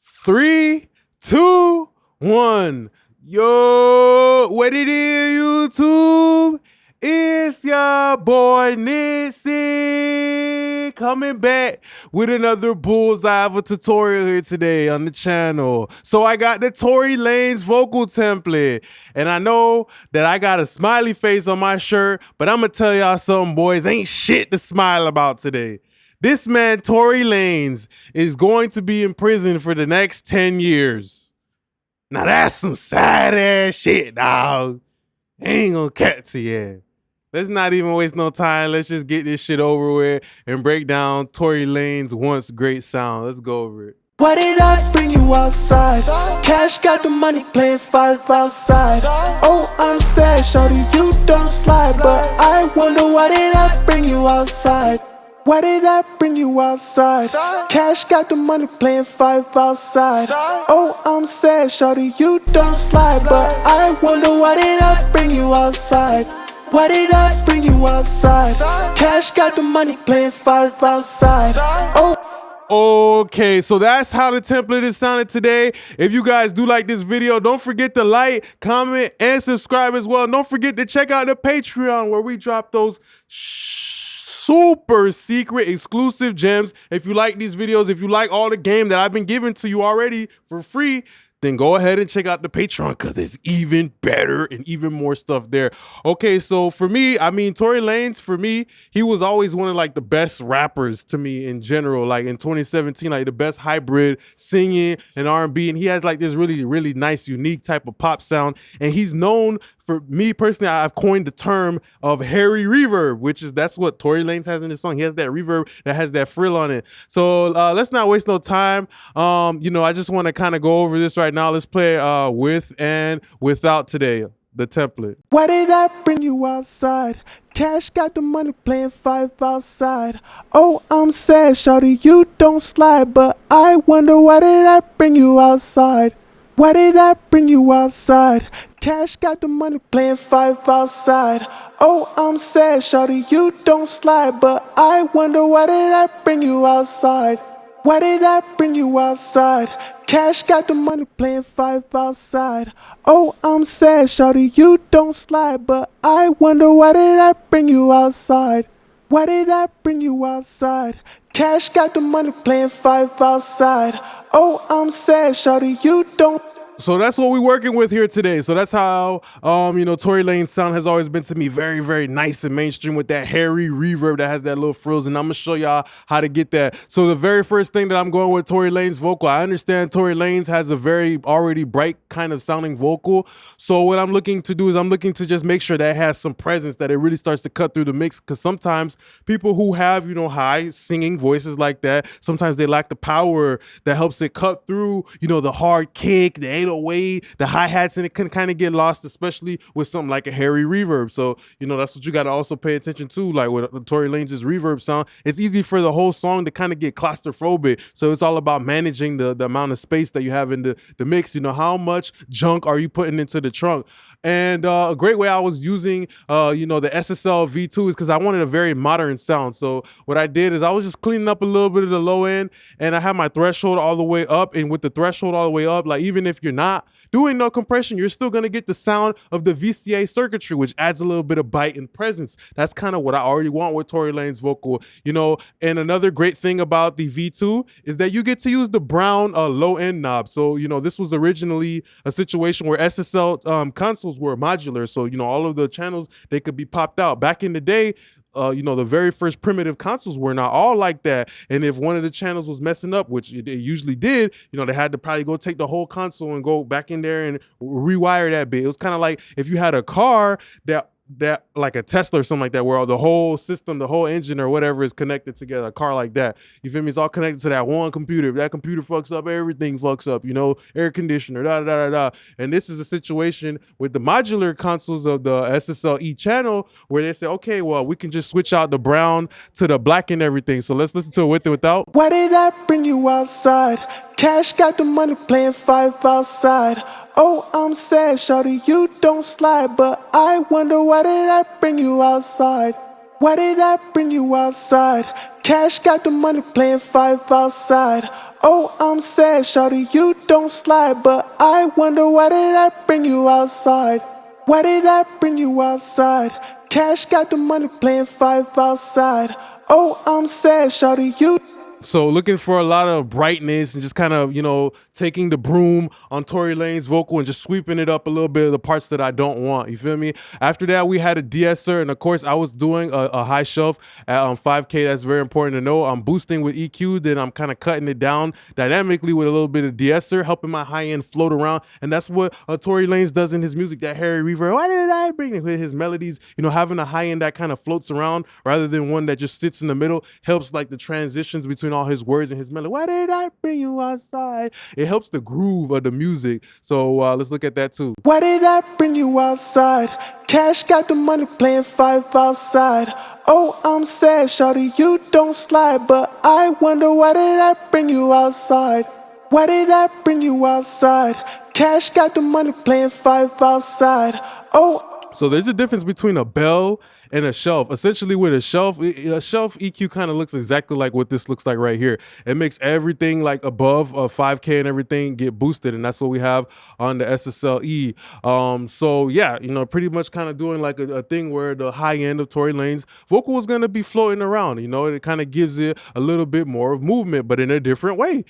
Three, two, one. Yo, what it is, YouTube? It's your boy Nitzy coming back with another bullseye of a tutorial here today on the channel. So I got the Tory Lanez vocal template, and I know that I got a smiley face on my shirt, but I'm gonna tell y'all something, boys, ain't shit to smile about today. This man, Tory Lanez, is going to be in prison for the next 10 years. Now that's some sad ass shit, dog. Ain't gonna cut to you. Let's not even waste no time. Let's just get this shit over with and break down Tory Lanez once great sound. Let's go over it. Why did I bring you outside? Cash got the money, playing five outside. Oh, I'm sad, shorty, you don't slide. But I wonder why did I bring you outside? Why did I bring you outside? Cash got the money, playing five outside. Oh, I'm sad, shorty, you don't slide. But I wonder why did I bring you outside? Why did I bring you outside? Cash got the money, playing five outside. Oh. Okay, so that's how the template is sounded today. If you guys do like this video, don't forget to like, comment, and subscribe as well. And don't forget to check out the Patreon where we drop those super secret exclusive gems. If you like these videos, if you like all the game that I've been giving to you already for free, then go ahead and check out the Patreon because it's even better and even more stuff there. Okay, so for me, I mean, Tory Lanez, for me, he was always one of like the best rappers to me in general. Like in 2017, like the best hybrid singing and R&B. And he has like this really, really nice, unique type of pop sound. And he's known, for me personally, I've coined the term of hairy reverb, that's what Tory Lanez has in his song. He has that reverb that has that frill on it. So let's not waste no time. I just want to kind of go over this right now. Let's play with and without today, the template. Why did I bring you outside? Cash got the money, playing five outside. Oh, I'm sad, shorty, you don't slide. But I wonder why did I bring you outside? Why did I bring you outside? Cash got the money, playing five outside. Oh, I'm sad, shorty, you don't slide. But I wonder why did I bring you outside? Why did I bring you outside? Cash got the money, playing five outside. Oh, I'm sad, shorty, you don't slide. But I wonder why did I bring you outside? Why did I bring you outside? Cash got the money, playing five outside. Oh, I'm sad, shorty, you don't. So that's what we're working with here today. So that's how, Tory Lanez sound has always been to me, very, very nice and mainstream with that hairy reverb that has that little frills. And I'm going to show y'all how to get that. So the very first thing that I'm going with Tory Lanez vocal, I understand Tory Lanez has a very already bright kind of sounding vocal. So what I'm looking to do is I'm looking to just make sure that it has some presence, that it really starts to cut through the mix. Because sometimes people who have, high singing voices like that, sometimes they lack the power that helps it cut through, the hard kick, the 808, the hi-hats, and it can kind of get lost, especially with something like a hairy reverb. So, that's what you got to also pay attention to. Like with Tory Lanez's reverb sound, it's easy for the whole song to kind of get claustrophobic. So it's all about managing the amount of space that you have in the mix. How much junk are you putting into the trunk? And a great way I was using, the SSL V2 is because I wanted a very modern sound. So what I did is I was just cleaning up a little bit of the low end, and I had my threshold all the way up. And with the threshold all the way up, like even if you're not doing no compression, you're still going to get the sound of the VCA circuitry, which adds a little bit of bite and presence. That's kind of what I already want with Tory Lanez vocal, And another great thing about the V2 is that you get to use the brown low end knob. So, this was originally a situation where SSL consoles were modular. So, all of the channels, they could be popped out. Back in the day, the very first primitive consoles were not all like that. And if one of the channels was messing up, which it usually did, they had to probably go take the whole console and go back in there and rewire that bit. It was kind of like if you had a car that like a Tesla or something like that, where the whole system, the whole engine or whatever is connected together, a car like that. You feel me? It's all connected to that one computer. If that computer fucks up, everything fucks up, air conditioner, And this is a situation with the modular consoles of the SSL channel where they say, okay, well, we can just switch out the brown to the black and everything. So let's listen to it with and without. Why did I bring you outside? Cash got the money, playing five outside. Oh, I'm sad, shorty, you don't slide. But I wonder why did I bring you outside? Why did I bring you outside? Cash got the money, playing five outside. Oh, I'm sad, shawty, you don't slide, but I wonder why did I bring you outside? Why did I bring you outside? Cash got the money, playing five outside. Oh, I'm sad, shawty, you. So looking for a lot of brightness and just kind of, taking the broom on Tory Lanez vocal and just sweeping it up a little bit of the parts that I don't want. You feel me? After that, we had a de-esser, and of course, I was doing a high shelf at 5K. That's very important to know. I'm boosting with EQ, then I'm kind of cutting it down dynamically with a little bit of de-esser, helping my high end float around. And that's what Tory Lanez does in his music, that hairy reverb. Why did I bring it with his melodies? Having a high end that kind of floats around rather than one that just sits in the middle helps like the transitions between all his words and his melody. Why did I bring you outside? It helps the groove of the music. So let's look at that too. Why did I bring you outside? Cash got the money, playing five outside. Oh, I'm sad, shawty, you don't slide, but I wonder why did I bring you outside? Why did I bring you outside? Cash got the money, playing five outside. Oh. So there's a difference between a bell and a shelf. Essentially with a shelf EQ kind of looks exactly like what this looks like right here. It makes everything like above 5K and everything get boosted, and that's what we have on the SSLE. So yeah, pretty much kind of doing like a thing where the high end of Tory Lanez vocal is gonna be floating around. It kind of gives it a little bit more of movement, but in a different way.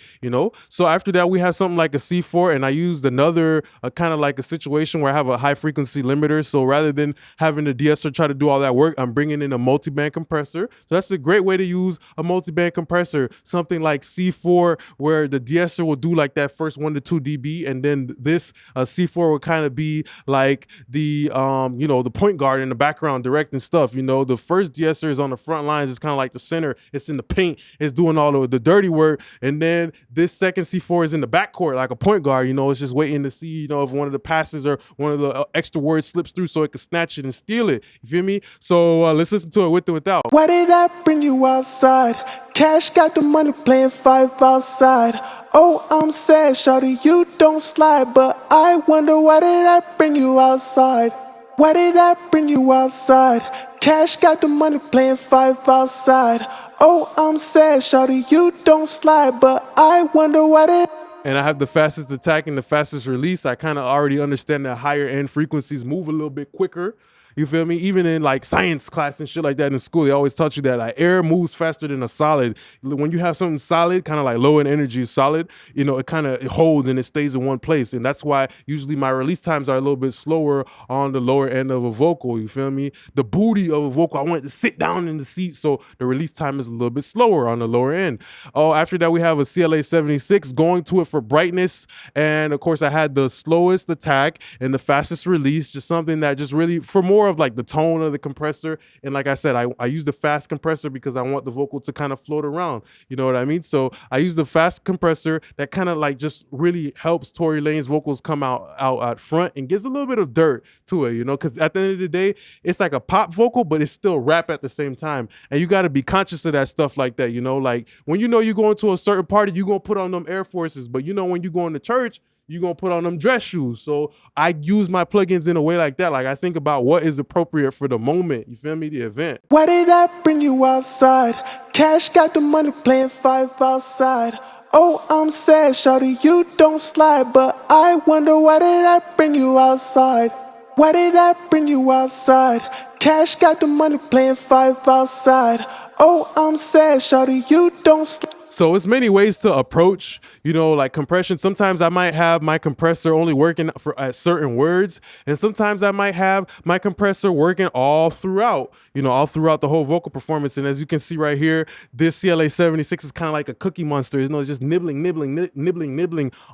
So after that, we have something like a C4, and I used another kind of like a situation where I have a high frequency limiter. So rather than having the de-esser try to do all that work, I'm bringing in a multi-band compressor. So that's a great way to use a multi-band compressor. Something like C4, where the de-esser will do like that first 1 to 2 dB, and then this C4 will kind of be like the the point guard in the background directing stuff. The first de-esser is on the front lines. It's kind of like the center. It's in the paint. It's doing all the dirty work, and then this second C4 is in the backcourt like a point guard. It's just waiting to see if one of the passes or one of the extra words slips through so it can snatch it and steal it. You feel me? So let's listen to it with and without. Why did I bring you outside? Cash got the money, playing five outside. Oh, I'm sad, shawty, you don't slide, but I wonder why did I bring you outside? Why did I bring you outside? Cash got the money, playing five outside. Oh, I'm sad, shawty, you don't slide, but I wonder why did. And I have the fastest attack and the fastest release. I kind of already understand that higher end frequencies move a little bit quicker. You feel me? Even in like science class and shit like that in school, they always taught you that like air moves faster than a solid. When you have something solid, kind of like low end energy is solid, it kind of holds and it stays in one place. And that's why usually my release times are a little bit slower on the lower end of a vocal. You feel me? The booty of a vocal, I want it to sit down in the seat, so the release time is a little bit slower on the lower end. Oh, after that, we have a CLA 76 going to it for brightness. And of course, I had the slowest attack and the fastest release, just something that just really, for more of like the tone of the compressor. And like I said, I use the fast compressor because I want the vocal to kind of float around. You know what I mean? So I use the fast compressor that kind of like just really helps Tory Lanez vocals come out front and gives a little bit of dirt to it, because at the end of the day, it's like a pop vocal, but it's still rap at the same time. And you got to be conscious of that stuff like that, like when you're going to a certain party, you're going to put on them Air Forces, but when you go into church, you're going to put on them dress shoes. So I use my plugins in a way like that. Like I think about what is appropriate for the moment. You feel me? The event. Why did I bring you outside? Cash got the money, playing five outside. Oh, I'm sad, shawty, you don't slide, but I wonder why did I bring you outside? Why did I bring you outside? Cash got the money, playing five outside. Oh, I'm sad, shawty, you don't slide. So it's many ways to approach, like compression. Sometimes I might have my compressor only working at certain words, and sometimes I might have my compressor working all throughout the whole vocal performance. And as you can see right here, this CLA 76 is kind of like a cookie monster. It's just nibbling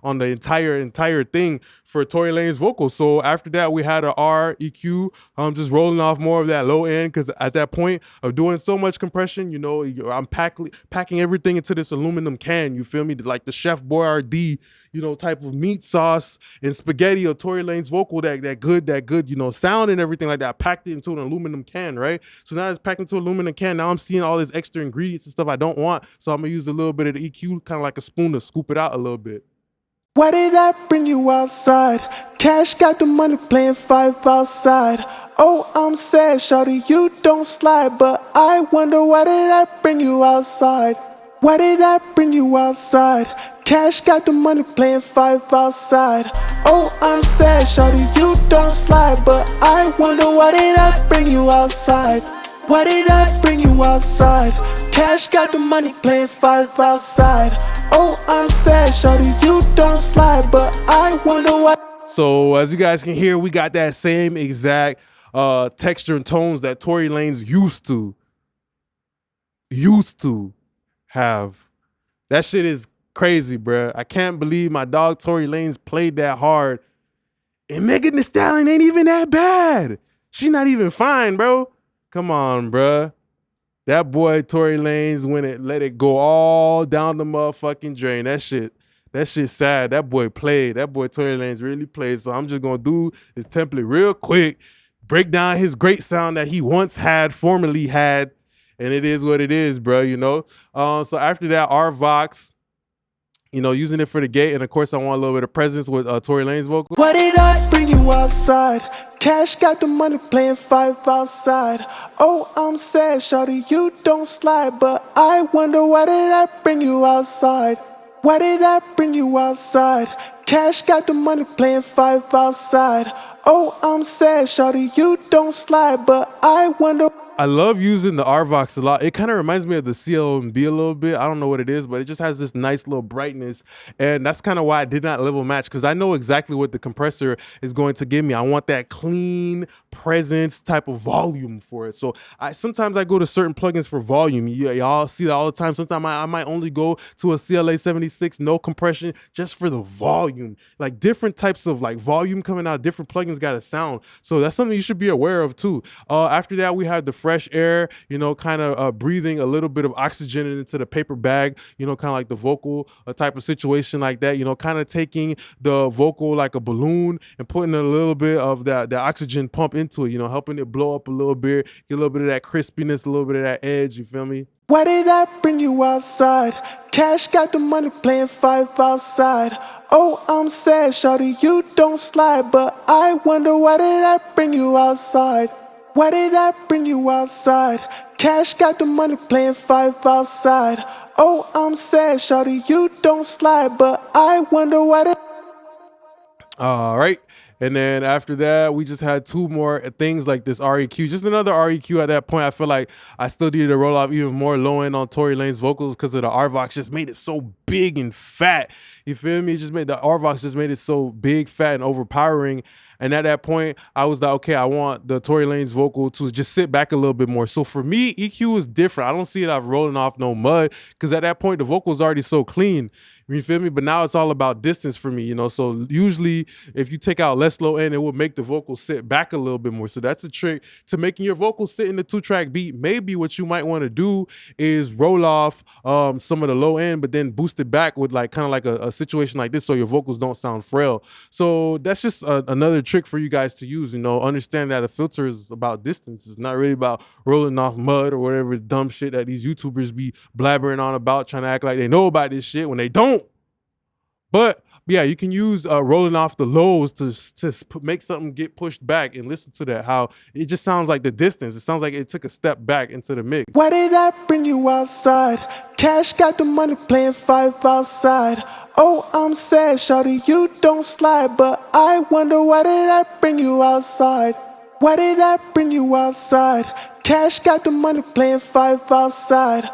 on the entire thing for Tory Lanez vocals. So after that, we had an R EQ, just rolling off more of that low end, because at that point of doing so much compression, I'm packing everything into this aluminum can, you feel me? Like the Chef Boyardee, type of meat sauce and spaghetti of Tory Lanez vocal, that good, sound and everything like that. I packed it into an aluminum can, right? So now it's packed into an aluminum can. Now I'm seeing all this extra ingredients and stuff I don't want. So I'm gonna use a little bit of the EQ, kind of like a spoon, to scoop it out a little bit. Why did I bring you outside? Cash got the money, playing five outside. Oh, I'm sad, shawty, you don't slide, but I wonder why did I bring you outside? Why did I bring you outside? Cash got the money playing five outside. Oh, I'm sad, shawty, you don't slide. But I wonder why did I bring you outside? Why did I bring you outside? Cash got the money playing five outside. Oh, I'm sad, shawty, you don't slide. But I wonder why. So as you guys can hear, we got that same exact texture and tones that Tory Lanez used to have. That shit is crazy, bruh. I can't believe my dog Tory Lanez played that hard. And Megan Thee Stallion ain't even that bad. She not even fine, bro. Come on, bruh. That boy Tory Lanez let it go all down the motherfucking drain. That shit sad. That boy played. That boy Tory Lanez really played. So I'm just gonna do this template real quick, break down his great sound that he formerly had, and it is what it is, bro, you know? So after that, RVox, you know, using it for the gate, and of course I want a little bit of presence with Tory Lanez vocal. Why did I bring you outside? Cash got the money playing five outside. Oh, I'm sad, shawty, you don't slide. But I wonder why did I bring you outside? Why did I bring you outside? Cash got the money playing five outside. Oh, I'm sad, shawty, you don't slide. But I wonder. I love using the RVox a lot. It kind of reminds me of the CLB a little bit. I don't know what it is, but it just has this nice little brightness. And that's kind of why I did not level match, because I know exactly what the compressor is going to give me. I want that clean presence type of volume for it. So sometimes I go to certain plugins for volume. Y'all see that all the time. Sometimes I might only go to a CLA 76, no compression, just for the volume. Like different types of like volume coming out, different plugins got a sound. So that's something you should be aware of too. After that, we have the fresh air, you know, kind of breathing a little bit of oxygen into the paper bag, you know, kind of like the vocal type of situation like that, you know, kind of taking the vocal like a balloon and putting a little bit of that oxygen pump into it, you know, helping it blow up a little bit, get a little bit of that crispiness, a little bit of that edge, you feel me? Why did I bring you outside? Cash got the money playing five outside. Oh, I'm sad, shawty, you don't slide. But I wonder why did I bring you outside? Why did I bring you outside? Cash got the money playing five outside. Oh, I'm sad, shawty, you don't slide. But I wonder why did. All right. And then after that, we just had two more things like this REQ, just another REQ. At that point, I feel like I still needed to roll off even more low end on Tory Lanez vocals because of the RVox just made it so big and fat. You feel me? The RVox just made it so big, fat, and overpowering. And at that point, I was like, okay, I want the Tory Lanez vocal to just sit back a little bit more. So for me, EQ is different. I don't see it out rolling off no mud because at that point, the vocal is already so clean. You feel me? But now it's all about distance for me, you know? So usually if you take out less low end, it will make the vocal sit back a little bit more. So that's a trick to making your vocal sit in the 2-track beat. Maybe what you might want to do is roll off some of the low end, but then boost it back with like kind of like a situation like this so your vocals don't sound frail. So that's just another trick for you guys to use, you know? Understand that a filter is about distance. It's not really about rolling off mud or whatever dumb shit that these YouTubers be blabbering on about, trying to act like they know about this shit when they don't. But yeah, you can use rolling off the lows to make something get pushed back, and listen to that, how it just sounds like the distance. It sounds like it took a step back into the mix. Why did I bring you outside? Cash got the money playing five outside. Oh, I'm sad, shawty, you don't slide. But I wonder why did I bring you outside? Why did I bring you outside? Cash got the money playing five outside.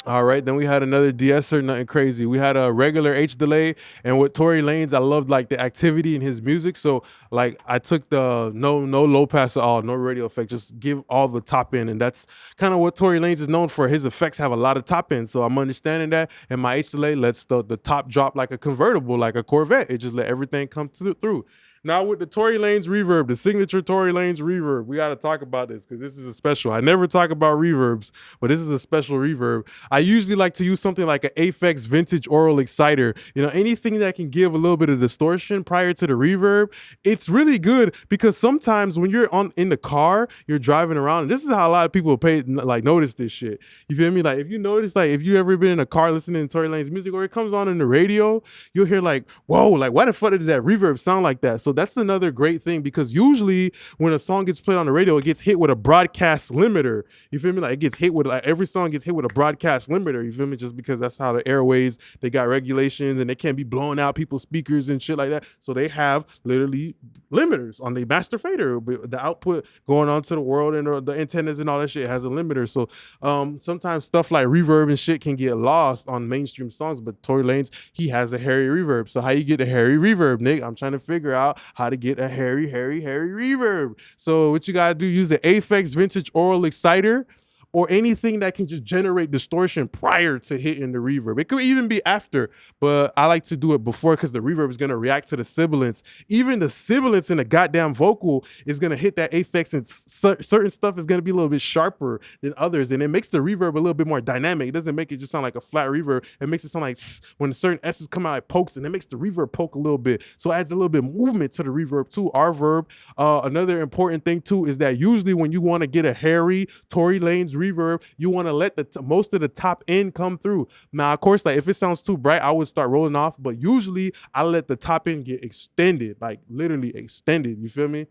All right, then we had another de-esser, nothing crazy. We had a regular H delay, and with Tory Lanez, I loved like the activity in his music. So like I took the no low pass at all, no radio effect, just give all the top end, and that's kind of what Tory Lanez is known for. His effects have a lot of top end, so I'm understanding that. And my H delay lets the top drop like a convertible, like a Corvette. It just let everything come through. Now with the Tory Lanez reverb, the signature Tory Lanez reverb, we got to talk about this because this is a special. I never talk about reverbs, but this is a special reverb. I usually like to use something like an Aphex Vintage Oral Exciter. You know, anything that can give a little bit of distortion prior to the reverb. It's really good because sometimes when you're in the car, you're driving around, and this is how a lot of people notice this shit. You feel me? Like if you notice, like if you ever been in a car listening to Tory Lanez music or it comes on in the radio, you'll hear like, whoa, like why the fuck does that reverb sound like that? So So that's another great thing, because usually when a song gets played on the radio, it gets hit with a broadcast limiter. You feel me? Like, it gets hit with, like, every song gets hit with a broadcast limiter. You feel me? Just because that's how the airways, they got regulations and they can't be blowing out people's speakers and shit like that. So they have literally limiters on the master fader. The output going on to the world and the antennas and all that shit has a limiter. So sometimes stuff like reverb and shit can get lost on mainstream songs, but Tory Lanez, he has a hairy reverb. So how you get a hairy reverb, Nick? I'm trying to figure out how to get a hairy reverb. So what you gotta do, use the Aphex Vintage Oral Exciter, or anything that can just generate distortion prior to hitting the reverb. It could even be after, but I like to do it before, because the reverb is gonna react to the sibilance. Even the sibilance in the goddamn vocal is gonna hit that Aphex, and certain stuff is gonna be a little bit sharper than others, and it makes the reverb a little bit more dynamic. It doesn't make it just sound like a flat reverb. It makes it sound like when certain S's come out, it pokes, and it makes the reverb poke a little bit. So it adds a little bit of movement to the reverb too. Our verb. Another important thing too is that usually when you wanna get a hairy Tory Lanez reverb, you want to let most of the top end come through. Now, of course, like, if it sounds too bright, I would start rolling off, but usually I let the top end get extended, like literally extended. You feel me?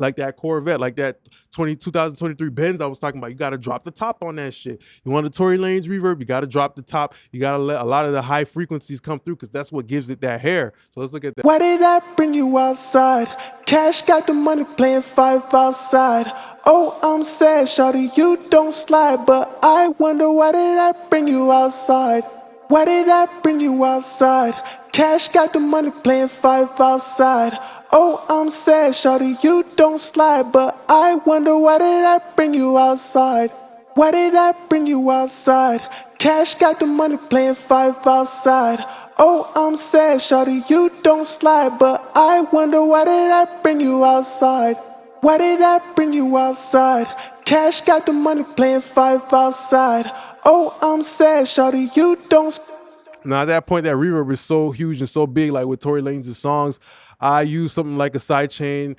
Like that Corvette, like that 2023 Benz I was talking about. You got to drop the top on that shit. You want a Tory Lanez reverb, you got to drop the top. You got to let a lot of the high frequencies come through, because that's what gives it that hair. So let's look at that. Why did I bring you outside? Cash got the money, playing 5 outside. Oh, I'm sad, shawty, you don't slide. But I wonder, why did I bring you outside? Why did I bring you outside? Cash got the money, playing 5 outside. Oh, I'm sad, shawty, you don't slide. But I wonder, why did I bring you outside? Why did I bring you outside? Cash got the money, playing 5 outside. Oh, I'm sad, shawty, you don't slide. But I wonder, why did I bring you outside? Why did I bring you outside? Cash got the money, playing 5 outside. Oh, I'm sad, shawty, you don't. Now, at that point, that reverb is so huge and so big, like with Tory Lanez' songs, I use something like a sidechain,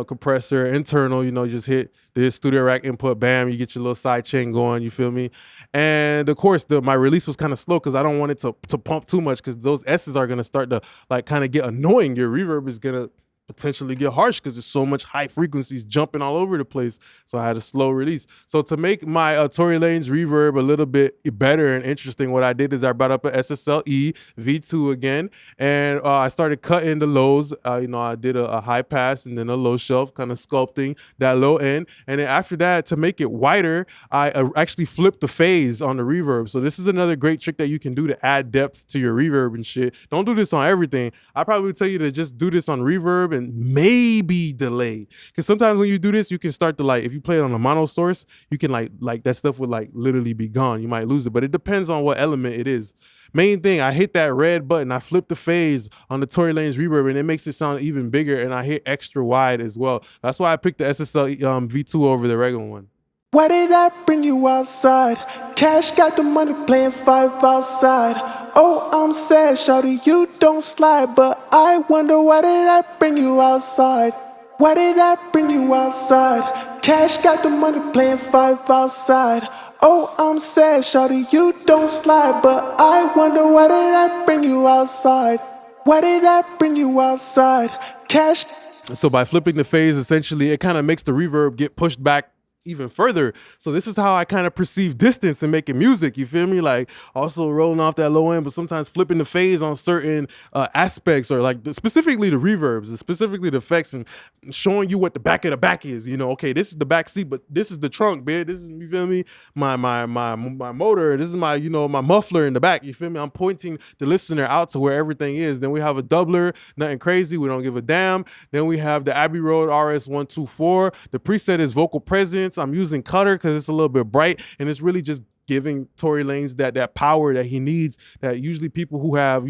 compressor, internal, just hit the studio rack input, bam, you get your little sidechain going, you feel me? And of course, my release was kind of slow, because I don't want it to pump too much, because those S's are gonna start to like kind of get annoying. Your reverb is gonna potentially get harsh, because there's so much high frequencies jumping all over the place. So I had a slow release. So to make my Tory Lanez reverb a little bit better and interesting, what I did is I brought up a SSL-E V2 again, and I started cutting the lows. I did a high pass and then a low shelf, kind of sculpting that low end. And then after that, to make it wider, I actually flipped the phase on the reverb. So this is another great trick that you can do to add depth to your reverb and shit. Don't do this on everything. I probably would tell you to just do this on reverb and maybe delay, because sometimes when you do this, you can start to, like, if you play it on a mono source, you can like that stuff would like literally be gone. You might lose it, but it depends on what element it is. Main thing, I hit that red button, I flip the phase on the Tory Lanez reverb, and it makes it sound even bigger, and I hit extra wide as well. That's why I picked the SSL V2 over the regular one. Why did I bring you outside? Cash got the money, playing 5 outside. Oh, I'm sad, shawty, you don't slide. But I wonder, why did I bring you outside? Why did I bring you outside? Cash got the money, playing 5 outside. Oh, I'm sad, shawty, you don't slide. But I wonder, why did I bring you outside? Why did I bring you outside? Cash. So by flipping the phase, essentially, it kind of makes the reverb get pushed back even further. So this is how I kind of perceive distance and making music, you feel me? Like, also rolling off that low end, but sometimes flipping the phase on certain aspects, or like specifically the reverbs, specifically the effects, and showing you what the back of the back is. Okay, this is the back seat, but this is the trunk, man. This is, you feel me? My motor. This is my, my muffler in the back. You feel me? I'm pointing the listener out to where everything is. Then we have a doubler, nothing crazy. We don't give a damn. Then we have the Abbey Road RS124. The preset is vocal presence. I'm using Cutter because it's a little bit bright, and it's really just giving Tory Lanez that power that he needs, that usually people who have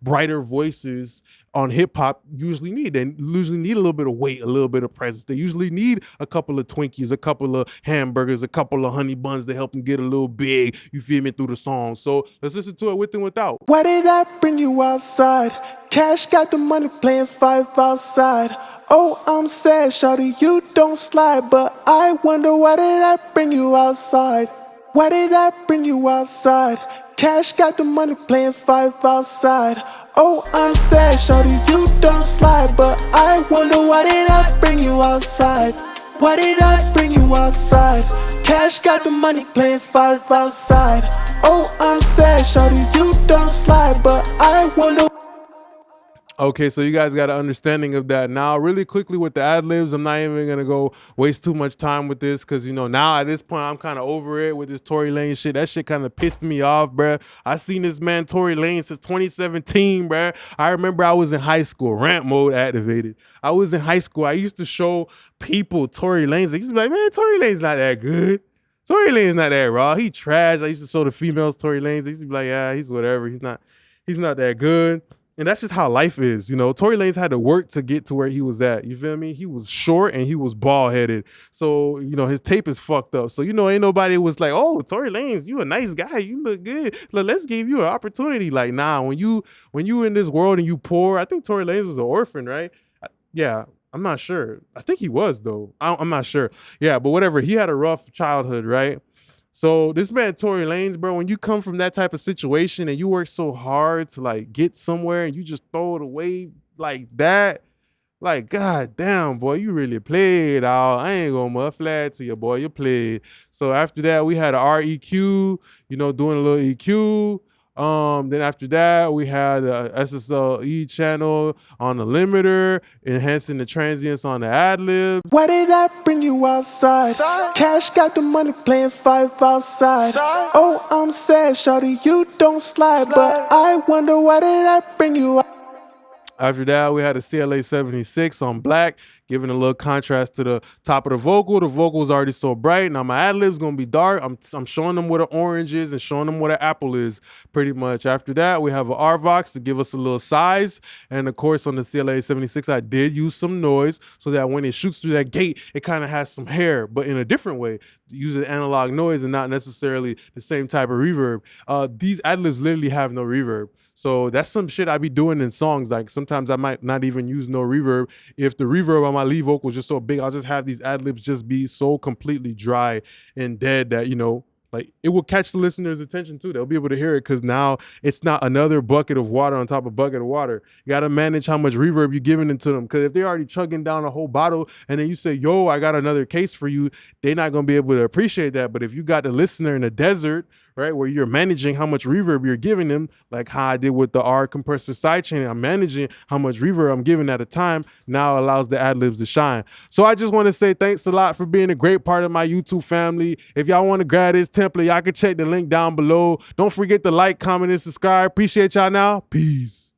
brighter voices on hip hop usually need. They usually need a little bit of weight, a little bit of presence. They usually need a couple of Twinkies, a couple of hamburgers, a couple of honey buns to help them get a little big, you feel me, through the song. So let's listen to it with and without. Why did I bring you outside? Cash got the money, playing 5 outside. Oh, I'm sad, shawty, you don't slide. But I wonder, why did I bring you outside? Why did I bring you outside? Cash got the money, playing 5 outside. Oh, I'm sad, shawty, you don't slide, but I wonder why did I bring you outside? Why did I bring you outside? Cash got the money, playing five outside. Oh, I'm sad, shawty, you don't slide, but I wonder. Okay, so you guys got an understanding of that. Now, really quickly with the ad-libs, I'm not even gonna go waste too much time with this because, you know, now at this point, I'm kind of over it with this Tory Lanez shit. That shit kind of pissed me off, bruh. I seen this man, Tory Lanez, since 2017, bruh. I remember I was in high school, rant mode activated. I was in high school. I used to show people Tory Lanez. They used to be like, man, Tory Lanez not that good. Tory Lanez not that raw. He trash. I used to show the females Tory Lanez. They used to be like, yeah, he's whatever. He's not that good. And that's just how life is, you know. Tory Lanez had to work to get to where he was at. You feel me? He was short and he was bald headed. So, you know, his tape is fucked up. So, you know, ain't nobody was like, oh, Tory Lanez, you a nice guy. You look good. Let's give you an opportunity. Like, nah, when you in this world and you poor, I think Tory Lanez was an orphan, right? Yeah, I'm not sure. I think he was, though. I'm not sure. Yeah, but whatever. He had a rough childhood, right? So this man Tory Lanez, bro, when you come from that type of situation and you work so hard to like get somewhere and you just throw it away like that, like god damn, boy, you really played out. I ain't gonna muffle that to you, boy. You played. So after that, we had a REQ, you know, doing a little EQ. Then after that, we had a SSLE channel on the limiter, enhancing the transients on the ad-lib. Why did I bring you outside? Cash got the money, playing five outside. Oh, I'm sad, shawty, you don't slide, but I wonder why did I bring you outside? After that, we had a CLA 76 on black, giving a little contrast to the top of the vocal. The vocal is already so bright. Now my ad-lib's gonna be dark. I'm showing them what an orange is and showing them what an apple is, pretty much. After that, we have an RVox to give us a little size. And of course, on the CLA 76, I did use some noise so that when it shoots through that gate, it kind of has some hair, but in a different way. Using analog noise and not necessarily the same type of reverb. These ad-libs literally have no reverb. So that's some shit I be doing in songs. Like sometimes I might not even use no reverb. If the reverb on my lead vocal is just so big, I'll just have these ad-libs just be so completely dry and dead that, you know, like it will catch the listener's attention too. They'll be able to hear it because now it's not another bucket of water on top of bucket of water. You got to manage how much reverb you're giving into them, because if they're already chugging down a whole bottle and then you say, yo, I got another case for you, they're not going to be able to appreciate that. But if you got the listener in the desert, right, where you're managing how much reverb you're giving them, like how I did with the R compressor sidechain, I'm managing how much reverb I'm giving at a time, now allows the ad-libs to shine. So I just want to say thanks a lot for being a great part of my YouTube family. If y'all want to grab this template, y'all can check the link down below. Don't forget to like, comment, and subscribe. Appreciate y'all now. Peace.